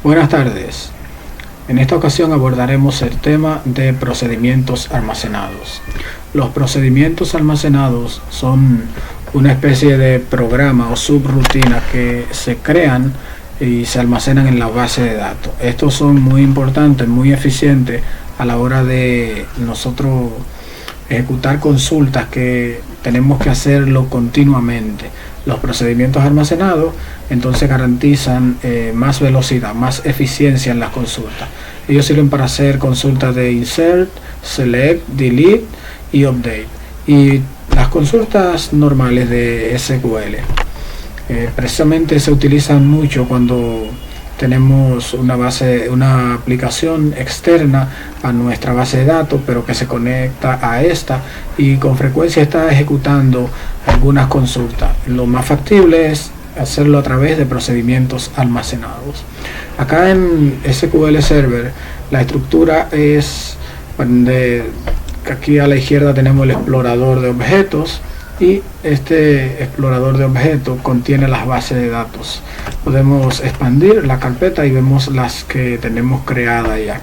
Buenas tardes. En esta ocasión abordaremos el tema de procedimientos almacenados. Los procedimientos almacenados son una especie de programa o subrutina que se crean y se almacenan en la base de datos. Estos son muy importantes, muy eficientes a la hora de nosotros ejecutar consultas que tenemos que hacerlo continuamente. Los procedimientos almacenados entonces garantizan más velocidad, más eficiencia en las consultas. Ellos sirven para hacer consultas de insert, select, delete y update. Y las consultas normales de SQL precisamente se utilizan mucho cuando tenemos una aplicación externa a nuestra base de datos, pero que se conecta a esta y con frecuencia está ejecutando algunas consultas. Lo más factible es hacerlo a través de procedimientos almacenados. Acá en SQL Server la estructura es aquí a la izquierda tenemos el explorador de objetos, y este explorador de objetos contiene las bases de datos. Podemos expandir la carpeta y vemos las que tenemos creadas ya.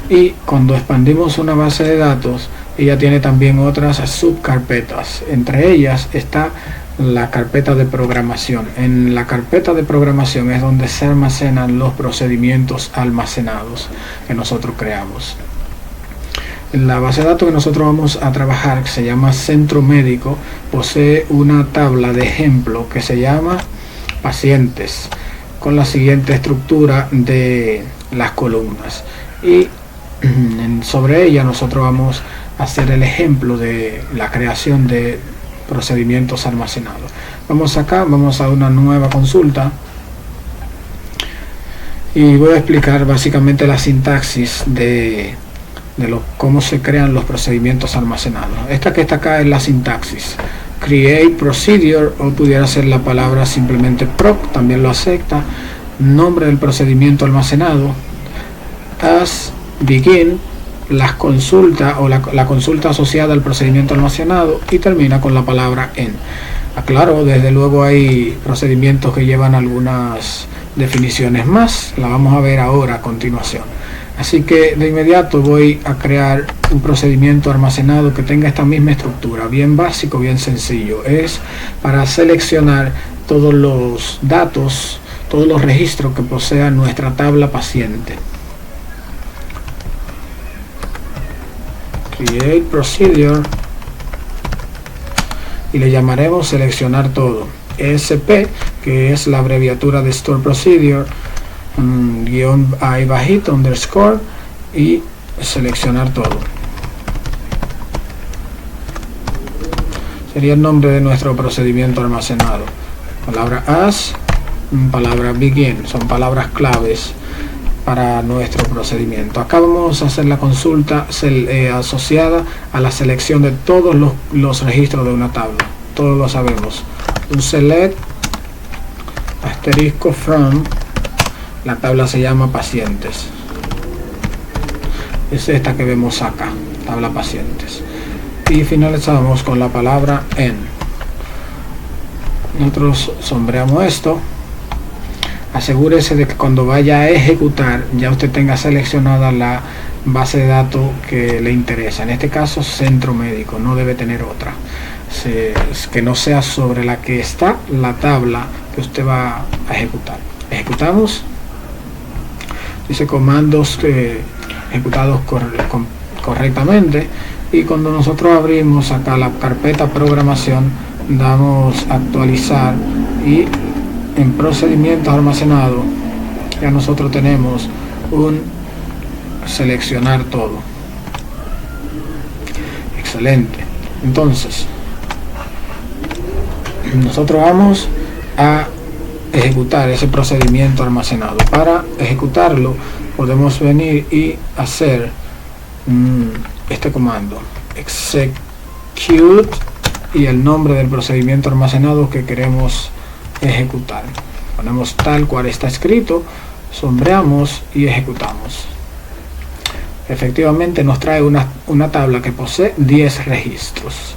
Y cuando expandimos una base de datos, ella tiene también otras subcarpetas. Entre ellas está la carpeta de programación. En la carpeta de programación es donde se almacenan los procedimientos almacenados que nosotros creamos. La base de datos que nosotros vamos a trabajar, que se llama Centro Médico, posee una tabla de ejemplo que se llama pacientes, con la siguiente estructura de las columnas, y sobre ella nosotros vamos a hacer el ejemplo de la creación de procedimientos almacenados. Vamos acá, vamos a una nueva consulta y voy a explicar básicamente la sintaxis de cómo se crean los procedimientos almacenados. Esta que está acá es la sintaxis. Create procedure, o pudiera ser la palabra simplemente proc, también lo acepta. Nombre del procedimiento almacenado. As begin, las consultas o la consulta asociada al procedimiento almacenado, y termina con la palabra end. Aclaro, desde luego hay procedimientos que llevan algunas definiciones más, la vamos a ver ahora a continuación. Así que de inmediato voy a crear un procedimiento almacenado que tenga esta misma estructura, bien básico, bien sencillo. Es para seleccionar todos los datos, todos los registros que posea nuestra tabla paciente. Create procedure y le llamaremos seleccionar todo. ESP, que es la abreviatura de store procedure, guión ahí bajito, underscore, y seleccionar todo. Sería el nombre de nuestro procedimiento almacenado. Palabra as, palabra begin, son palabras claves para nuestro procedimiento. Acá vamos a hacer la consulta asociada a la selección de todos los registros de una tabla. Todos lo sabemos. Un select asterisco from, la tabla se llama pacientes, es esta que vemos acá, tabla pacientes, y finalizamos con la palabra end. Nosotros sombreamos esto. Asegúrese de que cuando vaya a ejecutar ya usted tenga seleccionada la base de datos que le interesa. En este caso, Centro Médico, no debe tener otra, que no sea sobre la que está la tabla que usted va a ejecutar. Ejecutamos. Dice comandos ejecutados correctamente, y cuando nosotros abrimos acá la carpeta programación, damos actualizar, y en procedimientos almacenados ya nosotros tenemos un seleccionar todo. Excelente. Entonces nosotros vamos a ejecutar ese procedimiento almacenado. Para ejecutarlo podemos venir y hacer este comando execute y el nombre del procedimiento almacenado que queremos ejecutar. Ponemos tal cual está escrito, sombreamos y ejecutamos. Efectivamente nos trae una tabla que posee 10 registros.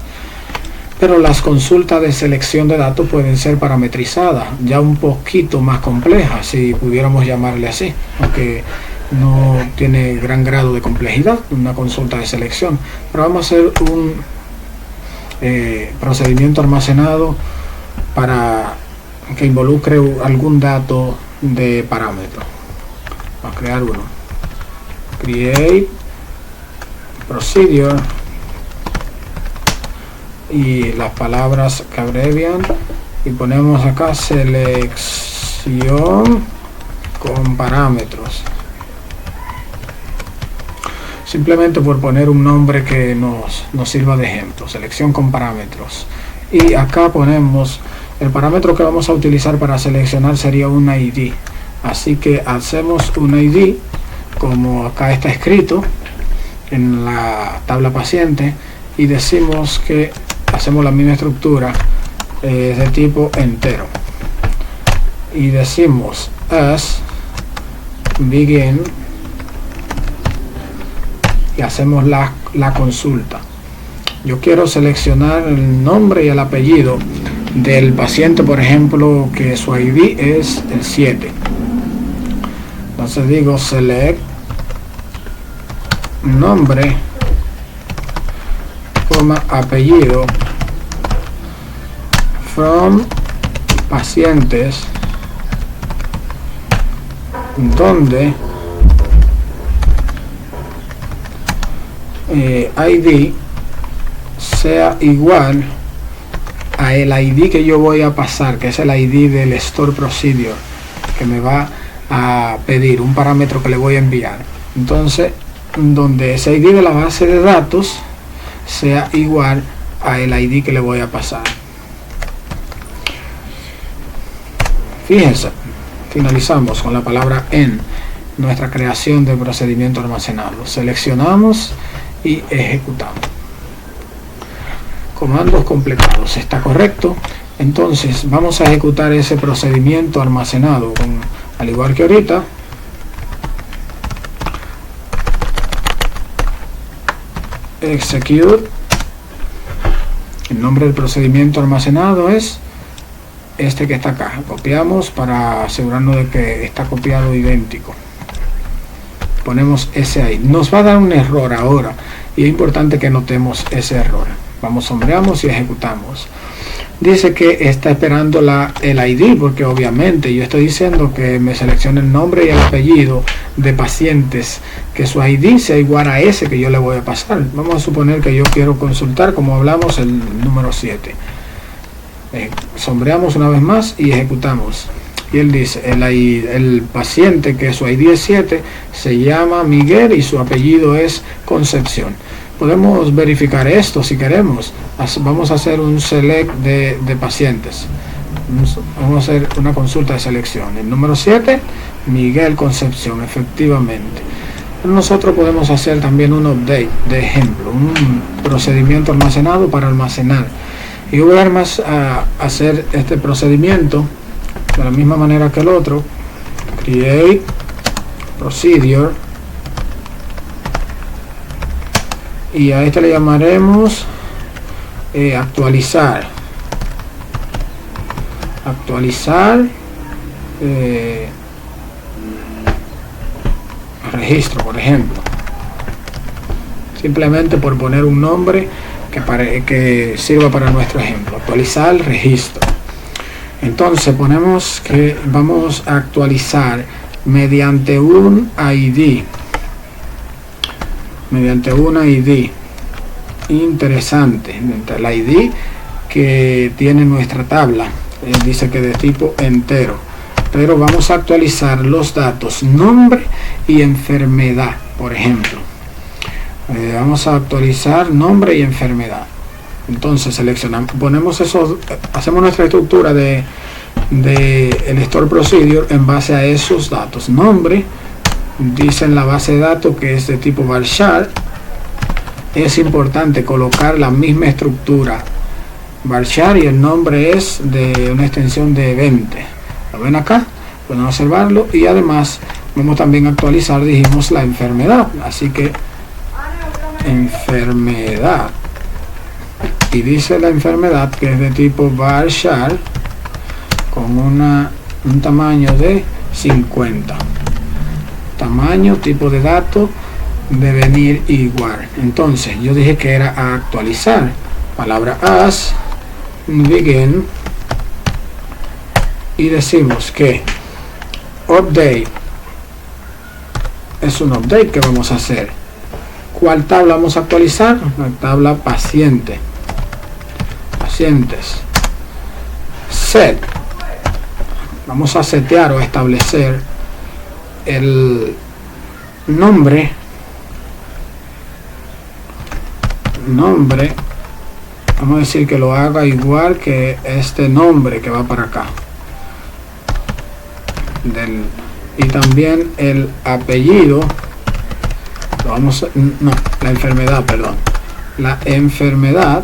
Pero las consultas de selección de datos pueden ser parametrizadas, ya un poquito más complejas, si pudiéramos llamarle así, aunque no tiene gran grado de complejidad una consulta de selección. Pero vamos a hacer un procedimiento almacenado para que involucre algún dato de parámetro. Vamos a crear uno. Create procedure y las palabras que abrevian, y ponemos acá selección con parámetros, simplemente por poner un nombre que nos sirva de ejemplo. Selección con parámetros, y acá ponemos el parámetro que vamos a utilizar para seleccionar sería un ID, así que hacemos un ID como acá está escrito en la tabla paciente, y decimos que hacemos la misma estructura de tipo entero, y decimos as begin y hacemos la consulta. Yo quiero seleccionar el nombre y el apellido del paciente, por ejemplo, que su ID es el 7. Entonces digo select nombre, apellido from pacientes donde ID sea igual a el ID que yo voy a pasar, que es el ID del store procedure, que me va a pedir un parámetro que le voy a enviar. Entonces, donde ese ID de la base de datos sea igual a el ID que le voy a pasar. Fíjense, finalizamos con la palabra en nuestra creación de procedimiento almacenado. Seleccionamos y ejecutamos. Comandos completados, está correcto. Entonces vamos a ejecutar ese procedimiento almacenado al igual que ahorita. Execute. El nombre del procedimiento almacenado es este que está acá. Copiamos para asegurarnos de que está copiado idéntico. Ponemos ese ahí. Nos va a dar un error ahora, y es importante que notemos ese error. Vamos, sombreamos y ejecutamos. Dice que está esperando el ID, porque obviamente yo estoy diciendo que me seleccione el nombre y el apellido de pacientes, que su ID sea igual a ese que yo le voy a pasar. Vamos a suponer que yo quiero consultar, como hablamos, el número 7. Sombreamos una vez más y ejecutamos. Y él dice, el paciente que su ID es 7 se llama Miguel y su apellido es Concepción. Podemos verificar esto si queremos. Vamos a hacer un select de pacientes. Vamos a hacer una consulta de selección. El número 7, Miguel Concepción, efectivamente. Nosotros podemos hacer también un update de ejemplo, un procedimiento almacenado para almacenar. Y voy a hacer este procedimiento de la misma manera que el otro. Create procedure, y a este le llamaremos actualizar registro, por ejemplo, simplemente por poner un nombre que sirva para nuestro ejemplo. Actualizar registro. Entonces ponemos que vamos a actualizar mediante un ID, interesante, el ID que tiene nuestra tabla. Dice que de tipo entero, pero vamos a actualizar los datos nombre y enfermedad, por ejemplo. Vamos a actualizar nombre y enfermedad. Entonces seleccionamos, ponemos esos, hacemos nuestra estructura de el store procedure en base a esos datos. Nombre, dice en la base de datos que es de tipo varchar. Es importante colocar la misma estructura varchar, y el nombre es de una extensión de 20. ¿Lo ven acá? Pueden observarlo. Y además vamos también a actualizar, dijimos, la enfermedad. Así que enfermedad. y dice la enfermedad que es de tipo varchar con un tamaño de 50. Tamaño, tipo de dato debe venir igual. Entonces yo dije que era a actualizar. Palabra as begin y decimos que update es un update que vamos a hacer. ¿Cuál tabla vamos a actualizar? La tabla pacientes. Set. Vamos a setear o establecer el nombre. Vamos a decir que lo haga igual que este nombre que va para acá. Y también el apellido. La enfermedad, perdón. La enfermedad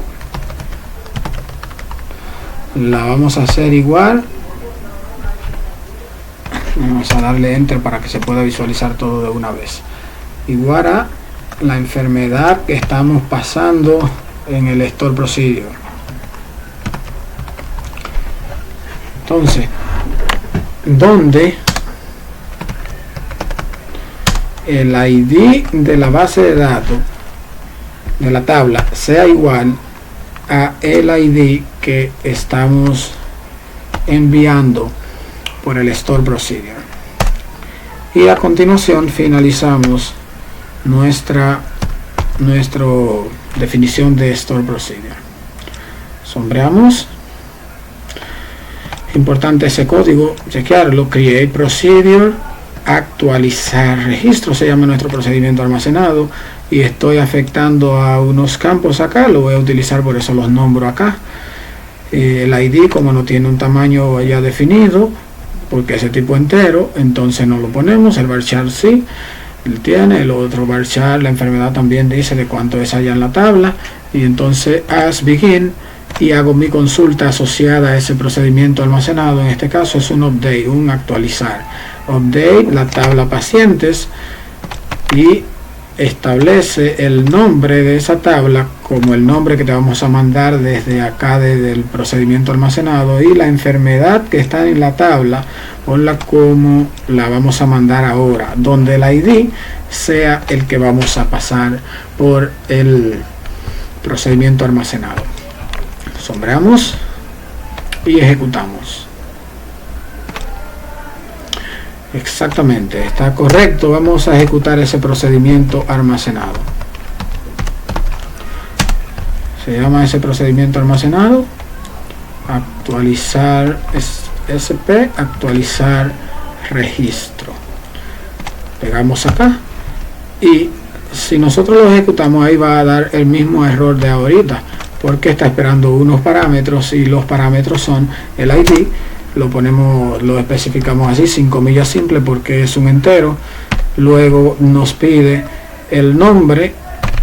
la vamos a hacer igual. Vamos a darle enter para que se pueda visualizar todo de una vez. Igual a la enfermedad que estamos pasando en el store procedure. Entonces, donde el ID de la base de datos de la tabla sea igual a el ID que estamos enviando por el store procedure. Y a continuación finalizamos nuestra definición de store procedure. Sombreamos. Importante ese código, chequearlo. Create procedure, actualizar registro, se llama nuestro procedimiento almacenado, y estoy afectando a unos campos acá, lo voy a utilizar, por eso los nombro acá. El ID, como no tiene un tamaño ya definido, porque ese tipo entero, entonces no lo ponemos. El varchar sí tiene, el otro varchar, la enfermedad también dice de cuánto es allá en la tabla, y entonces as begin y hago mi consulta asociada a ese procedimiento almacenado. En este caso es un update, un actualizar. Update la tabla pacientes y establece el nombre de esa tabla como el nombre que te vamos a mandar desde acá, desde el procedimiento almacenado, y la enfermedad que está en la tabla ponla como la vamos a mandar ahora, donde el ID sea el que vamos a pasar por el procedimiento almacenado. Sombreamos y ejecutamos. Exactamente, está correcto. Vamos a ejecutar ese procedimiento almacenado. Se llama ese procedimiento almacenado actualizar SP, actualizar registro. Pegamos acá y si nosotros lo ejecutamos, ahí va a dar el mismo error de ahorita, porque está esperando unos parámetros y los parámetros son el ID. Lo especificamos así, sin comillas simples, porque es un entero. Luego nos pide el nombre,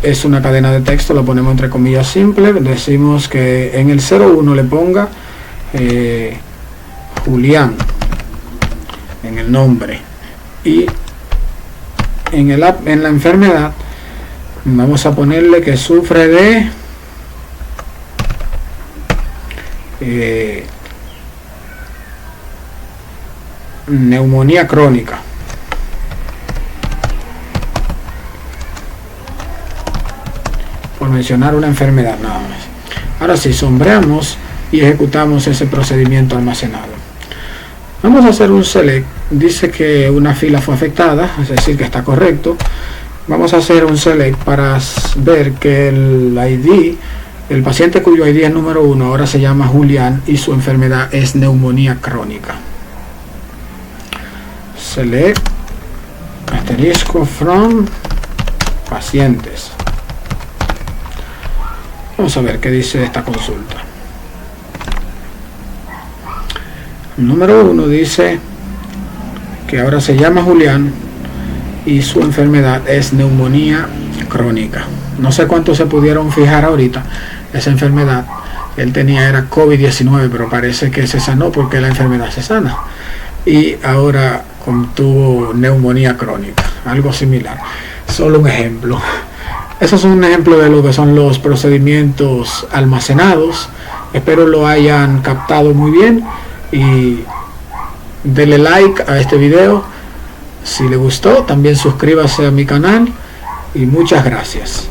es una cadena de texto, lo ponemos entre comillas simples. Decimos que en el 01 le ponga Julián en el nombre, y en la enfermedad vamos a ponerle que sufre de neumonía crónica. Por mencionar una enfermedad nada más. Ahora sí, sombreamos y ejecutamos ese procedimiento almacenado. Vamos a hacer un select. Dice que una fila fue afectada, es decir, que está correcto. Vamos a hacer un select para ver que el ID, el paciente cuyo ID es número 1, ahora se llama Julián y su enfermedad es neumonía crónica. Select asterisco from pacientes. Vamos a ver qué dice esta consulta. El número 1 dice que ahora se llama Julián y su enfermedad es neumonía crónica. No sé cuánto se pudieron fijar ahorita. Esa enfermedad él tenía era COVID-19, pero parece que se sanó porque la enfermedad se sana, y ahora tuvo neumonía crónica, algo similar. Solo un ejemplo. Eso es un ejemplo de lo que son los procedimientos almacenados. Espero lo hayan captado muy bien y denle like a este video si le gustó. También suscríbase a mi canal y muchas gracias.